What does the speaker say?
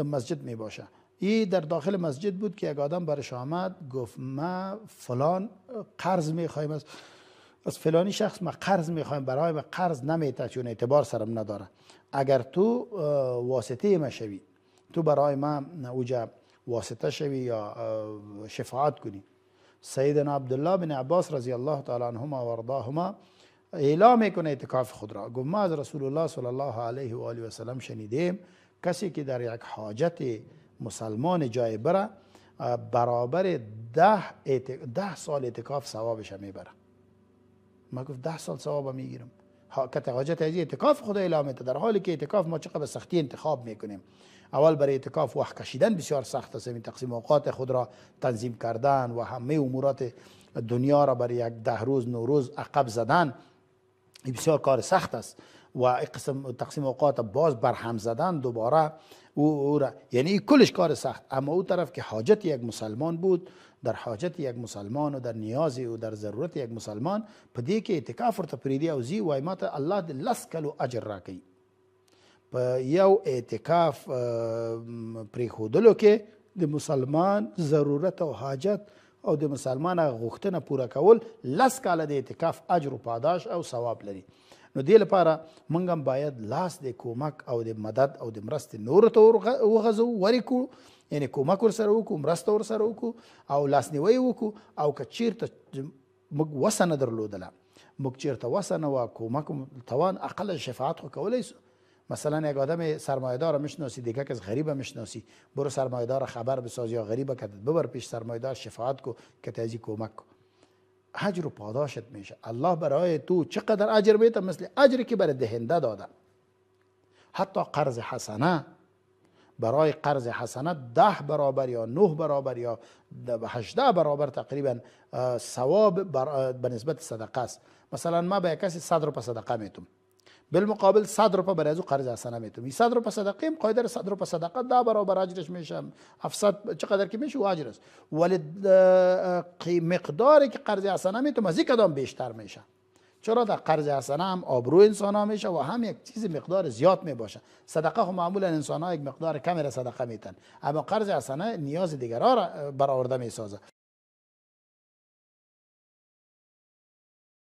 در مسجد می باشه. این در داخل مسجد بود که یک آدم برش آمد گفت ما فلان قرض می خواهیم از فلانی شخص، ما قرض می خواهیم، برای ما قرض نمیته چون اعتبار سرم نداره، اگر تو واسطه ما شوی، تو برای ما اوجا واسطه شوی یا شفاعت کنی. سیدنا عبدالله بن عباس رضی الله تعالی عنهما و ارضاهما اعلام میکنه اعتکاف خود را. گفت ما از رسول الله صلی الله علیه و آله و سلم شنیدیم کسی که در یک حاجت مسلمان جای بره برابر 10 سال اعتکاف ثوابش میبره. ما گفت 10 سال ثواب میگیرم. کت حاجت ازی اعتکاف خدا اعلام میده، در حالی که اعتکاف ما چقدر سختی انتخاب میکنیم. اول برای اعتکاف وقت کشیدن بسیار سخت است، این تقسیم اوقات خود را تنظیم کردن و همه امورات دنیا را برای یک 10 روز 9 روز عقب زدن بسیار کار سخت است و قسم تقسیم اوقات باز برهم زدن دوباره او را، یعنی کلش کار سخت. اما او طرف که حاجت یک مسلمان بود، در حاجت یک مسلمان و در نیاز و در ضرورت یک مسلمان پدې کې اعتکاف ورته پریدي او زی وای ماته الله د لس کلو اجر راکړي په یو اعتکاف پریښودلو کې د مسلمان ضرورت او حاجت او د مسلمان غوښتنه پوره کول 10 کاله د اعتکاف اجر او پاداش او ثواب لري. نو دې لپاره موږ هم باید لاس د کومک او د مدد او د مرستې نور ته وغځو ورکو، یعنی کومک ورسره وکړو، مرسته ورسره وکړو او لاسنیوی وکړو. او که چیرته موږ وسه نه درلودله، موږ چیرته وسه نه وه کومک توان اقل شفاعت خو کولی سو. مثلا یک آدم سرمایه‌دار میشناسی، دیگه کس غریب میشناسی، برو سرمایه‌دار خبر بساز یا غریب که ببر پیش سرمایه‌دار شفاعت کو که تازی کمک کو، اجر و پاداشت میشه. الله برای تو چقدر اجر میده؟ مثل اجری که برای دهنده داده. حتی قرض حسنه، برای قرض حسنه 10 برابر یا 9 برابر یا 18 برابر تقریبا ثواب به نسبت صدقه است. مثلا ما به کسی 100 روپیه صدقه میتم، بالمقابل 100 روپیه برای از قرض حسنه میتم. 100 روپیه صدقه ام قایدر 100 روپیه صدقه 10 برابر اجرش میشه، 700 چقدر که میشه و اجر است. ولی مقداری که قرض حسنه میتم از این کدام بیشتر میشه، چرا در قرض حسنه هم آبرو انسان ها میشه و هم یک چیز مقدار زیاد میباشه. صدقه خو معمولا انسان ها یک مقدار کمی را صدقه میتن، اما قرض حسنه نیاز دیگر ها را برآورده میسازه.